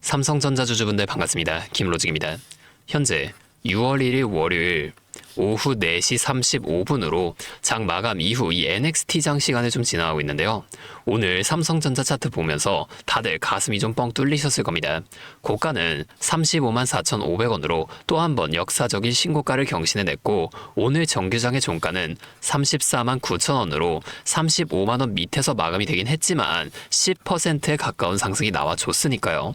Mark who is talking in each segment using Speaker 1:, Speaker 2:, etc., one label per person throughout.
Speaker 1: 삼성전자 주주분들 반갑습니다. 김로직입니다. 현재 6월 1일 월요일 오후 4시 35분으로 장 마감 이후 이 NXT장 시간을 좀 지나가고 있는데요. 오늘 삼성전자 차트 보면서 다들 가슴이 좀 뻥 뚫리셨을 겁니다. 고가는 35만 4,500원으로 또 한 번 역사적인 신고가를 경신해냈고, 오늘 정규장의 종가는 34만 9천원으로 35만원 밑에서 마감이 되긴 했지만 10%에 가까운 상승이 나와줬으니까요.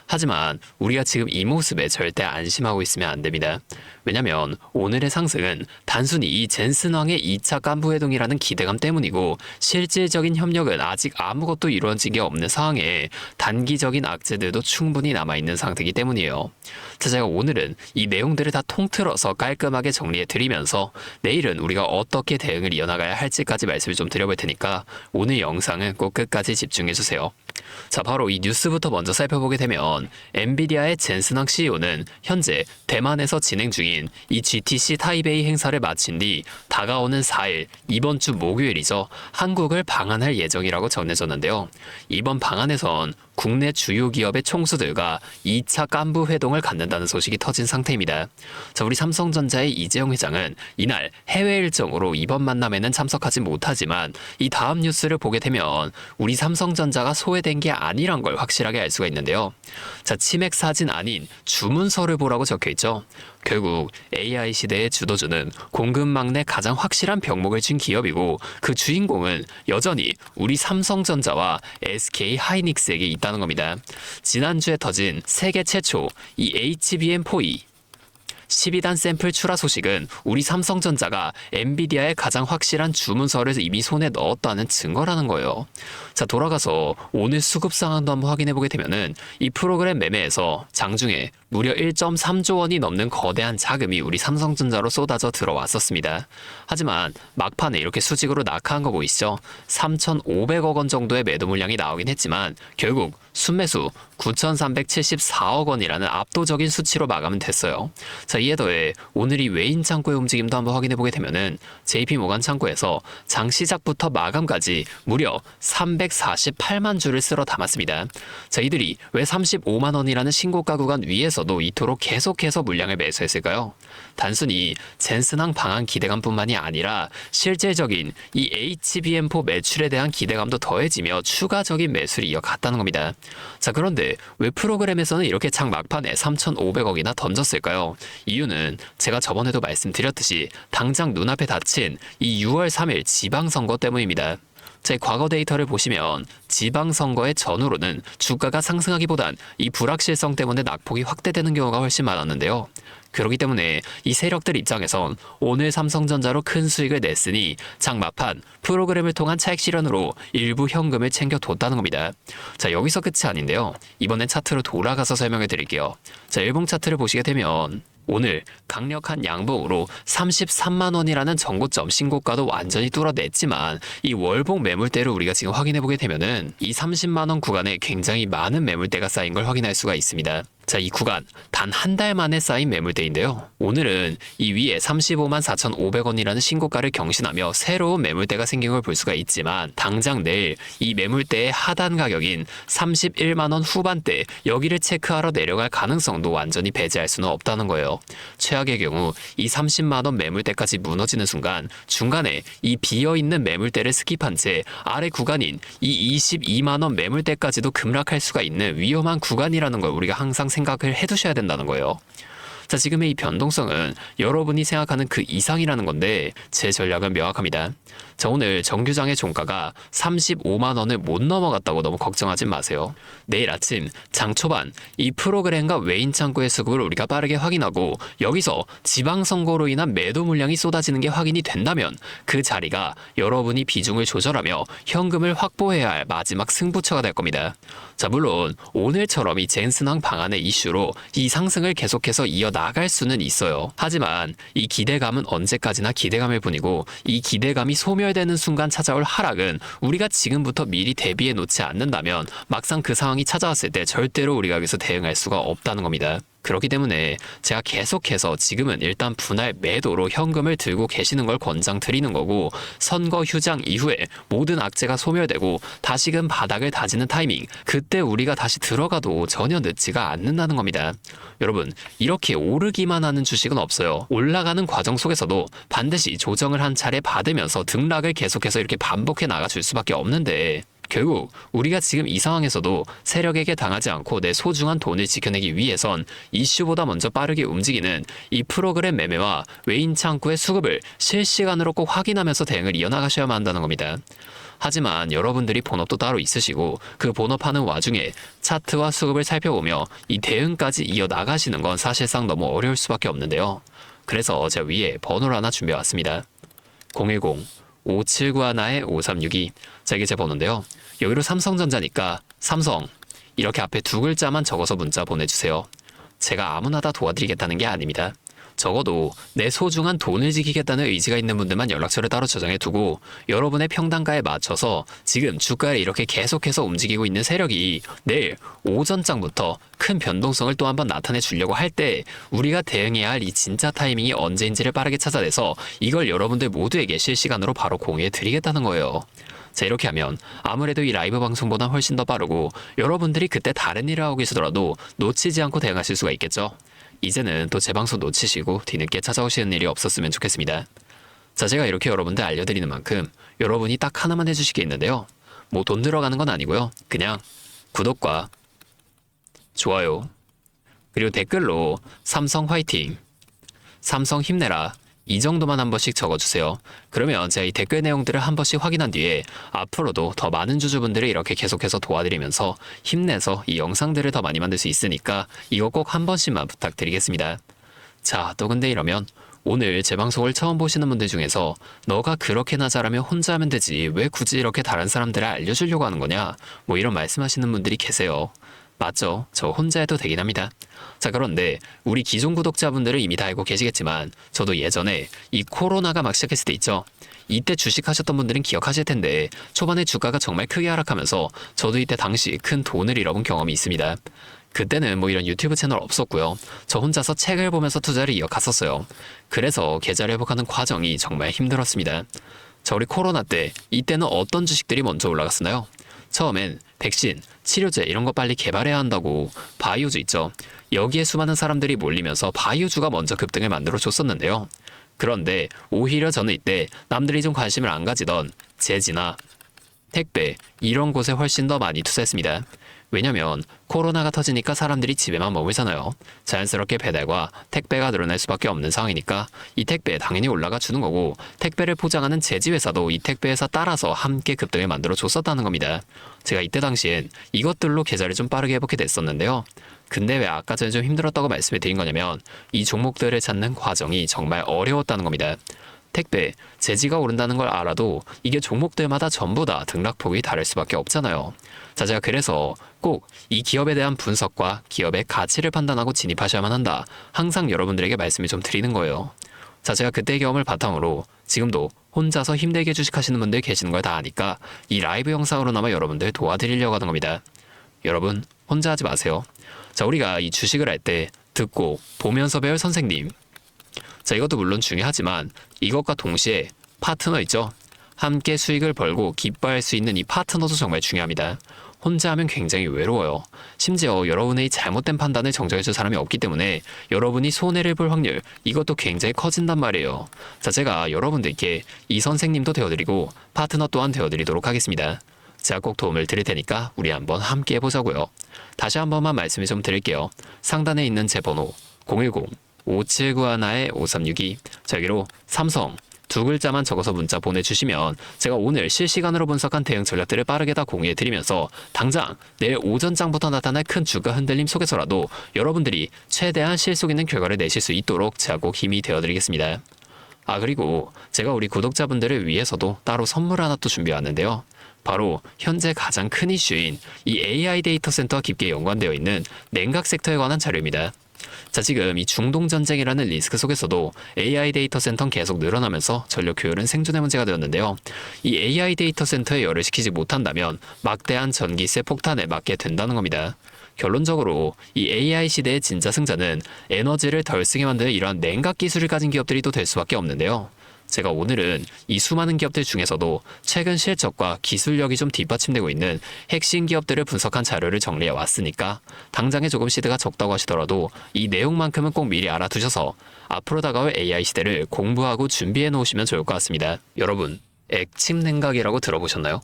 Speaker 1: 하지만 우리가 지금 이 모습에 절대 안심하고 있으면 안 됩니다. 왜냐면 오늘의 상승은 단순히 이 젠슨왕의 2차 간부회동이라는 기대감 때문이고, 실질적인 협력은 아직 아무것도 이루어진 게 없는 상황에 단기적인 악재들도 충분히 남아있는 상태이기 때문이에요. 자, 제가 오늘은 이 내용들을 다 통틀어서 깔끔하게 정리해드리면서 내일은 우리가 어떻게 대응을 이어나가야 할지까지 말씀을 좀 드려볼 테니까 오늘 영상은 꼭 끝까지 집중해주세요. 자, 바로 이 뉴스부터 먼저 살펴보게 되면 엔비디아의 젠슨왕 CEO는 현재 대만에서 진행 중인 이 GTC 타이베이 행사를 마친 뒤 다가오는 4일, 이번 주 목요일이죠, 한국을 방한할 예정이라고 전해졌는데요. 이번 방한에선 국내 주요 기업의 총수들과 2차 간부 회동을 갖는다는 소식이 터진 상태입니다. 자, 우리 삼성전자의 이재용 회장은 이날 해외 일정으로 이번 만남에는 참석하지 못하지만 이 다음 뉴스를 보게 되면 우리 삼성전자가 소외된 게 아니란 걸 확실하게 알 수가 있는데요. 자, 치맥 사진 아닌 주문서를 보라고 적혀있죠. 결국 AI 시대의 주도주는 공급망 내 가장 확실한 병목을 쥔 기업이고, 그 주인공은 여전히 우리 삼성전자와 SK 하이닉스에게 있다는 겁니다. 지난주에 터진 세계 최초 이 HBM4E 12단 샘플 출하 소식은 우리 삼성전자가 엔비디아의 가장 확실한 주문서를 이미 손에 넣었다는 증거라는 거예요. 자, 돌아가서 오늘 수급 상황도 한번 확인해보게 되면은 이 프로그램 매매에서 장중에 무려 1.3조 원이 넘는 거대한 자금이 우리 삼성전자로 쏟아져 들어왔었습니다. 하지만 막판에 이렇게 수직으로 낙하한 거 보이시죠? 3,500억 원 정도의 매도 물량이 나오긴 했지만 결국 순매수 9,374억 원이라는 압도적인 수치로 마감은 됐어요. 자, 이에 더해 오늘 이 외인 창구의 움직임도 한번 확인해보게 되면은 JP모간 창구에서 장 시작부터 마감까지 무려 348만 주를 쓸어 담았습니다. 자, 이들이 왜 35만 원이라는 신고가 구간 위에서도 이토록 계속해서 물량을 매수했을까요? 단순히 젠슨왕 방한 기대감뿐만이 아니라 실질적인 이 HBM4 매출에 대한 기대감도 더해지며 추가적인 매수를 이어갔다는 겁니다. 자, 그런데 왜 프로그램에서는 이렇게 장 막판에 3,500억이나 던졌을까요? 이유는 제가 저번에도 말씀드렸듯이 당장 눈앞에 닥친 이 6월 3일 지방선거 때문입니다. 제 과거 데이터를 보시면 지방선거의 전후로는 주가가 상승하기보단 이 불확실성 때문에 낙폭이 확대되는 경우가 훨씬 많았는데요. 그렇기 때문에 이 세력들 입장에선 오늘 삼성전자로 큰 수익을 냈으니 장 막판 프로그램을 통한 차익 실현으로 일부 현금을 챙겨뒀다는 겁니다. 자, 여기서 끝이 아닌데요. 이번엔 차트로 돌아가서 설명해 드릴게요. 자, 일봉 차트를 보시게 되면 오늘 강력한 양봉으로 33만 원이라는 전고점 신고가도 완전히 뚫어냈지만 이 월봉 매물대를 우리가 지금 확인해보게 되면은 이 30만 원 구간에 굉장히 많은 매물대가 쌓인 걸 확인할 수가 있습니다. 자, 이 구간 단 한 달 만에 쌓인 매물대인데요. 오늘은 이 위에 35만 4,500원이라는 신고가를 경신하며 새로운 매물대가 생긴 걸 볼 수가 있지만 당장 내일 이 매물대의 하단 가격인 31만 원 후반대, 여기를 체크하러 내려갈 가능성도 완전히 배제할 수는 없다는 거예요. 최악의 경우 이 30만 원 매물대까지 무너지는 순간 중간에 이 비어있는 매물대를 스킵한 채 아래 구간인 이 22만 원 매물대까지도 급락할 수가 있는 위험한 구간이라는 걸 우리가 항상 생각을 해두셔야 된다는 거예요. 자, 지금의 이 변동성은 여러분이 생각하는 그 이상이라는 건데 제 전략은 명확합니다. 자, 오늘 정규장의 종가가 35만 원을 못 넘어갔다고 너무 걱정하지 마세요. 내일 아침 장 초반 이 프로그램과 외인 창구의 수급을 우리가 빠르게 확인하고 여기서 지방선거로 인한 매도 물량이 쏟아지는 게 확인이 된다면 그 자리가 여러분이 비중을 조절하며 현금을 확보해야 할 마지막 승부처가 될 겁니다. 자, 물론 오늘처럼 이 젠슨왕 방안의 이슈로 이 상승을 계속해서 이어나갈 수는 있어요. 하지만 이 기대감은 언제까지나 기대감일 뿐이고, 이 기대감이 소멸되는 순간 찾아올 하락은 우리가 지금부터 미리 대비해 놓지 않는다면 막상 그 상황이 찾아왔을 때 절대로 우리가 여기서 대응할 수가 없다는 겁니다. 그렇기 때문에 제가 계속해서 지금은 일단 분할 매도로 현금을 들고 계시는 걸 권장드리는 거고, 선거 휴장 이후에 모든 악재가 소멸되고 다시금 바닥을 다지는 타이밍, 그때 우리가 다시 들어가도 전혀 늦지가 않는다는 겁니다. 여러분, 이렇게 오르기만 하는 주식은 없어요. 올라가는 과정 속에서도 반드시 조정을 한 차례 받으면서 등락을 계속해서 이렇게 반복해 나가줄 수밖에 없는데, 결국 우리가 지금 이 상황에서도 세력에게 당하지 않고 내 소중한 돈을 지켜내기 위해선 이슈보다 먼저 빠르게 움직이는 이 프로그램 매매와 외인 창구의 수급을 실시간으로 꼭 확인하면서 대응을 이어나가셔야만 한다는 겁니다. 하지만 여러분들이 본업도 따로 있으시고 그 본업하는 와중에 차트와 수급을 살펴보며 이 대응까지 이어나가시는 건 사실상 너무 어려울 수밖에 없는데요. 그래서 제가 위에 번호를 하나 준비해왔습니다. 010-5791-5362. 자, 이게 제 번호인데요. 여기로 삼성전자니까 삼성 이렇게 앞에 두 글자만 적어서 문자 보내주세요. 제가 아무나 다 도와드리겠다는 게 아닙니다. 적어도 내 소중한 돈을 지키겠다는 의지가 있는 분들만 연락처를 따로 저장해 두고, 여러분의 평단가에 맞춰서 지금 주가를 이렇게 계속해서 움직이고 있는 세력이 내일 오전장부터 큰 변동성을 또 한번 나타내 주려고 할 때 우리가 대응해야 할 이 진짜 타이밍이 언제인지를 빠르게 찾아내서 이걸 여러분들 모두에게 실시간으로 바로 공유해 드리겠다는 거예요. 자, 이렇게 하면 아무래도 이 라이브 방송보다 훨씬 더 빠르고 여러분들이 그때 다른 일을 하고 계시더라도 놓치지 않고 대응하실 수가 있겠죠. 이제는 또 제 방송 놓치시고 뒤늦게 찾아오시는 일이 없었으면 좋겠습니다. 자, 제가 이렇게 여러분들 알려드리는 만큼 여러분이 딱 하나만 해주실 게 있는데요. 뭐 돈 들어가는 건 아니고요. 그냥 구독과 좋아요, 그리고 댓글로 삼성 화이팅, 삼성 힘내라, 이 정도만 한 번씩 적어주세요. 그러면 제가 이 댓글 내용들을 한 번씩 확인한 뒤에 앞으로도 더 많은 주주분들을 이렇게 계속해서 도와드리면서 힘내서 이 영상들을 더 많이 만들 수 있으니까 이거 꼭 한 번씩만 부탁드리겠습니다. 자, 또 근데 이러면 오늘 제 방송을 처음 보시는 분들 중에서 너가 그렇게나 잘하면 혼자 하면 되지 왜 굳이 이렇게 다른 사람들을 알려주려고 하는 거냐, 뭐 이런 말씀하시는 분들이 계세요. 맞죠? 저 혼자 해도 되긴 합니다. 자, 그런데 우리 기존 구독자분들은 이미 다 알고 계시겠지만 저도 예전에 이 코로나가 막 시작했을 때 있죠. 이때 주식하셨던 분들은 기억하실 텐데 초반에 주가가 정말 크게 하락하면서 저도 이때 당시 큰 돈을 잃어본 경험이 있습니다. 그때는 뭐 이런 유튜브 채널 없었고요. 저 혼자서 책을 보면서 투자를 이어갔었어요. 그래서 계좌를 회복하는 과정이 정말 힘들었습니다. 자, 우리 코로나 때 이때는 어떤 주식들이 먼저 올라갔었나요? 처음엔 백신, 치료제 이런 거 빨리 개발해야 한다고 바이오주 있죠. 여기에 수많은 사람들이 몰리면서 바이오주가 먼저 급등을 만들어 줬었는데요. 그런데 오히려 저는 이때 남들이 좀 관심을 안 가지던 제지나 택배 이런 곳에 훨씬 더 많이 투자했습니다. 왜냐면 코로나가 터지니까 사람들이 집에만 머물잖아요. 자연스럽게 배달과 택배가 늘어날 수밖에 없는 상황이니까 이 택배 당연히 올라가 주는 거고, 택배를 포장하는 제지회사도 이 택배회사 따라서 함께 급등을 만들어 줬었다는 겁니다. 제가 이때 당시엔 이것들로 계좌를 좀 빠르게 회복이 됐었는데요. 근데 왜 아까 전에 좀 힘들었다고 말씀을 드린 거냐면 이 종목들을 찾는 과정이 정말 어려웠다는 겁니다. 택배, 제지가 오른다는 걸 알아도 이게 종목들마다 전부 다 등락폭이 다를 수밖에 없잖아요. 자, 제가 그래서 꼭 이 기업에 대한 분석과 기업의 가치를 판단하고 진입하셔야만 한다. 항상 여러분들에게 말씀을 좀 드리는 거예요. 자, 제가 그때의 경험을 바탕으로 지금도 혼자서 힘들게 주식하시는 분들 계시는 걸 다 아니까 이 라이브 영상으로나마 여러분들 도와드리려고 하는 겁니다. 여러분, 혼자 하지 마세요. 자, 우리가 이 주식을 할 때 듣고 보면서 배울 선생님. 자, 이것도 물론 중요하지만 이것과 동시에 파트너 있죠? 함께 수익을 벌고 기뻐할 수 있는 이 파트너도 정말 중요합니다. 혼자 하면 굉장히 외로워요. 심지어 여러분의 잘못된 판단을 정정해줄 사람이 없기 때문에 여러분이 손해를 볼 확률, 이것도 굉장히 커진단 말이에요. 자, 제가 여러분들께 이 선생님도 되어드리고 파트너 또한 되어드리도록 하겠습니다. 제가 꼭 도움을 드릴 테니까 우리 한번 함께 해보자고요. 다시 한 번만 말씀을 좀 드릴게요. 상단에 있는 제 번호 010-5791-5362. 자, 여기로 삼성 두 글자만 적어서 문자 보내주시면 제가 오늘 실시간으로 분석한 대응 전략들을 빠르게 다 공유해드리면서 당장 내일 오전장부터 나타날 큰 주가 흔들림 속에서라도 여러분들이 최대한 실속 있는 결과를 내실 수 있도록 제가 꼭 힘이 되어드리겠습니다. 아, 그리고 제가 우리 구독자분들을 위해서도 따로 선물 하나 또 준비해왔는데요. 바로 현재 가장 큰 이슈인 이 AI 데이터 센터와 깊게 연관되어 있는 냉각 섹터에 관한 자료입니다. 자, 지금 이 중동전쟁이라는 리스크 속에서도 AI 데이터 센터는 계속 늘어나면서 전력 효율은 생존의 문제가 되었는데요. 이 AI 데이터 센터에 열을 식히지 못한다면 막대한 전기세 폭탄에 맞게 된다는 겁니다. 결론적으로 이 AI 시대의 진짜 승자는 에너지를 덜 쓰게 만드는 이러한 냉각 기술을 가진 기업들이 또 될 수밖에 없는데요. 제가 오늘은 이 수많은 기업들 중에서도 최근 실적과 기술력이 좀 뒷받침되고 있는 핵심 기업들을 분석한 자료를 정리해 왔으니까 당장에 조금 시드가 적다고 하시더라도 이 내용만큼은 꼭 미리 알아두셔서 앞으로 다가올 AI 시대를 공부하고 준비해 놓으시면 좋을 것 같습니다. 여러분, 액침 냉각이라고 들어보셨나요?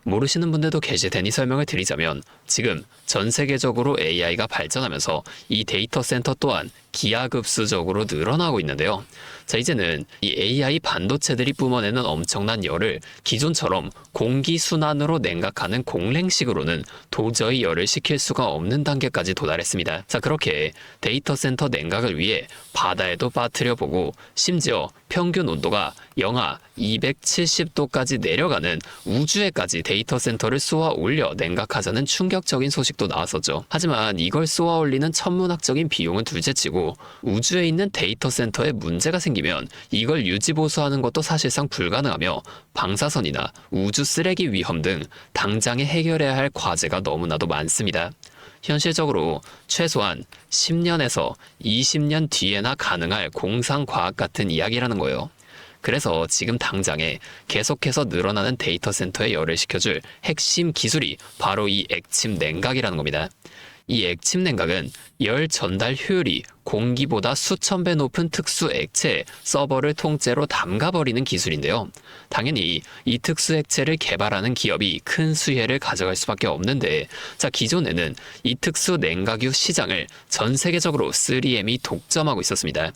Speaker 1: 모르시는 분들도 계실 테니 설명을 드리자면 지금 전 세계적으로 AI가 발전하면서 이 데이터 센터 또한 기하급수적으로 늘어나고 있는데요. 자, 이제는 이 AI 반도체들이 뿜어내는 엄청난 열을 기존처럼 공기순환으로 냉각하는 공랭식으로는 도저히 열을 식힐 수가 없는 단계까지 도달했습니다. 자, 그렇게 데이터 센터 냉각을 위해 바다에도 빠뜨려 보고 심지어 평균 온도가 영하 270도까지 내려가는 우주에까지 데이터 센터를 쏘아 올려 냉각하자는 충격적인 소식도 나왔었죠. 하지만 이걸 쏘아 올리는 천문학적인 비용은 둘째치고 우주에 있는 데이터 센터에 문제가 생기면 이걸 유지보수하는 것도 사실상 불가능하며 방사선이나 우주 쓰레기 위험 등 당장에 해결해야 할 과제가 너무나도 많습니다. 현실적으로 최소한 10년에서 20년 뒤에나 가능할 공상과학 같은 이야기라는 거예요. 그래서 지금 당장에 계속해서 늘어나는 데이터 센터에 열을 식혀줄 핵심 기술이 바로 이 액침 냉각이라는 겁니다. 이 액침 냉각은 열 전달 효율이 공기보다 수천 배 높은 특수 액체에 서버를 통째로 담가버리는 기술인데요. 당연히 이 특수 액체를 개발하는 기업이 큰 수혜를 가져갈 수밖에 없는데, 자, 기존에는 이 특수 냉각유 시장을 전 세계적으로 3M이 독점하고 있었습니다.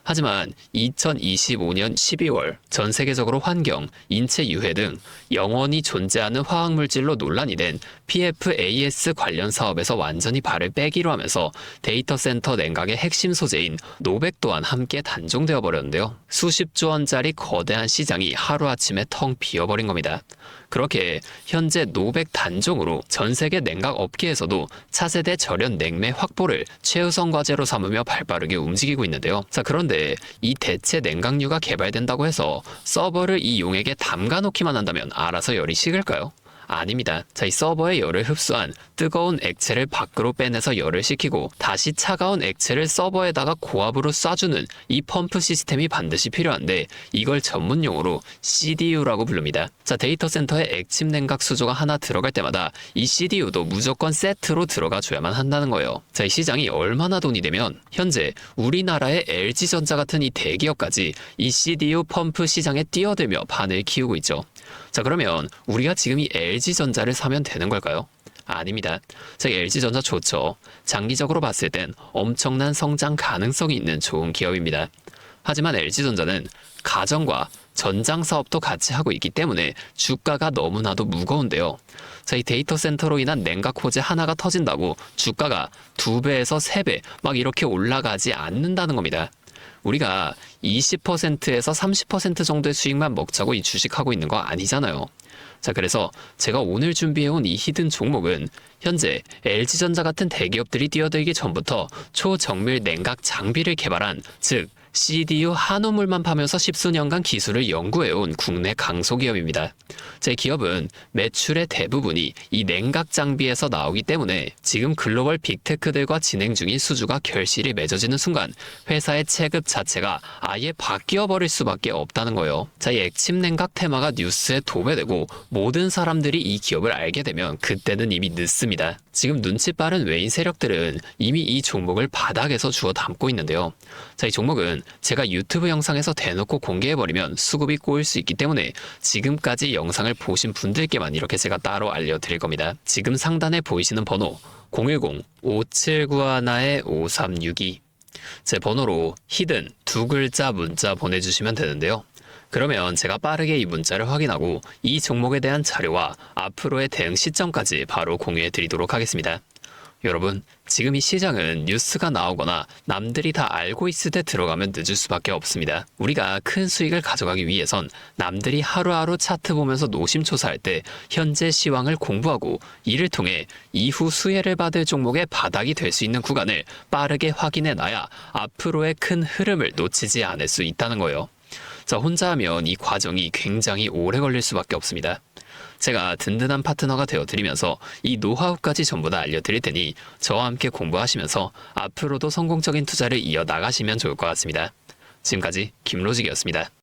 Speaker 1: 하지만 2025년 12월 전 세계적으로 환경, 인체 유해 등 영원히 존재하는 화학물질로 논란이 된 PFAS 관련 사업에서 완전히 발을 빼기로 하면서 데이터 센터 냉각의 핵심 소재인 노백 또한 함께 단종되어 버렸는데요. 수십조 원짜리 거대한 시장이 하루아침에 텅 비어버린 겁니다. 그렇게 현재 노백 단종으로 전 세계 냉각 업계에서도 차세대 절연 냉매 확보를 최우선 과제로 삼으며 발빠르게 움직이고 있는데요. 자, 그런데 이 대체 냉각유가 개발된다고 해서 서버를 이 용액에 담가놓기만 한다면 알아서 열이 식을까요? 아닙니다. 자, 이 서버의 열을 흡수한 뜨거운 액체를 밖으로 빼내서 열을 식히고 다시 차가운 액체를 서버에다가 고압으로 쏴주는 이 펌프 시스템이 반드시 필요한데 이걸 전문 용어로 CDU라고 부릅니다. 자, 데이터 센터에 액침 냉각 수조가 하나 들어갈 때마다 이 CDU도 무조건 세트로 들어가 줘야만 한다는 거예요. 자, 이 시장이 얼마나 돈이 되면 현재 우리나라의 LG전자 같은 이 대기업까지 이 CDU 펌프 시장에 뛰어들며 판을 키우고 있죠. 자, 그러면 우리가 지금 이 LG전자를 사면 되는 걸까요? 아닙니다. 자, LG전자 좋죠. 장기적으로 봤을 땐 엄청난 성장 가능성이 있는 좋은 기업입니다. 하지만 LG전자는 가전과 전장 사업도 같이 하고 있기 때문에 주가가 너무나도 무거운데요. 자, 이 데이터 센터로 인한 냉각 호재 하나가 터진다고 주가가 2배에서 3배 막 이렇게 올라가지 않는다는 겁니다. 우리가 20%에서 30% 정도의 수익만 먹자고 이 주식하고 있는 거 아니잖아요. 자, 그래서 제가 오늘 준비해온 이 히든 종목은 현재 LG전자 같은 대기업들이 뛰어들기 전부터 초정밀 냉각 장비를 개발한, 즉 CDU 한우물만 파면서 십수년간 기술을 연구해온 국내 강소기업입니다. 제 기업은 매출의 대부분이 이 냉각 장비에서 나오기 때문에 지금 글로벌 빅테크들과 진행 중인 수주가 결실이 맺어지는 순간 회사의 체급 자체가 아예 바뀌어버릴 수밖에 없다는 거예요. 자, 이 액침 냉각 테마가 뉴스에 도배되고 모든 사람들이 이 기업을 알게 되면 그때는 이미 늦습니다. 지금 눈치 빠른 외인 세력들은 이미 이 종목을 바닥에서 주워 담고 있는데요. 자, 이 종목은 제가 유튜브 영상에서 대놓고 공개해버리면 수급이 꼬일 수 있기 때문에 지금까지 영상을 보신 분들께만 이렇게 제가 따로 알려드릴 겁니다. 지금 상단에 보이시는 번호 010-5791-5362 제 번호로 히든 2글자 문자 보내주시면 되는데요. 그러면 제가 빠르게 이 문자를 확인하고 이 종목에 대한 자료와 앞으로의 대응 시점까지 바로 공유해 드리도록 하겠습니다. 여러분, 지금 이 시장은 뉴스가 나오거나 남들이 다 알고 있을 때 들어가면 늦을 수밖에 없습니다. 우리가 큰 수익을 가져가기 위해선 남들이 하루하루 차트 보면서 노심초사할 때 현재 시황을 공부하고 이를 통해 이후 수혜를 받을 종목의 바닥이 될 수 있는 구간을 빠르게 확인해 놔야 앞으로의 큰 흐름을 놓치지 않을 수 있다는 거예요. 자, 혼자 하면 이 과정이 굉장히 오래 걸릴 수밖에 없습니다. 제가 든든한 파트너가 되어드리면서 이 노하우까지 전부 다 알려드릴 테니 저와 함께 공부하시면서 앞으로도 성공적인 투자를 이어나가시면 좋을 것 같습니다. 지금까지 김로직이었습니다.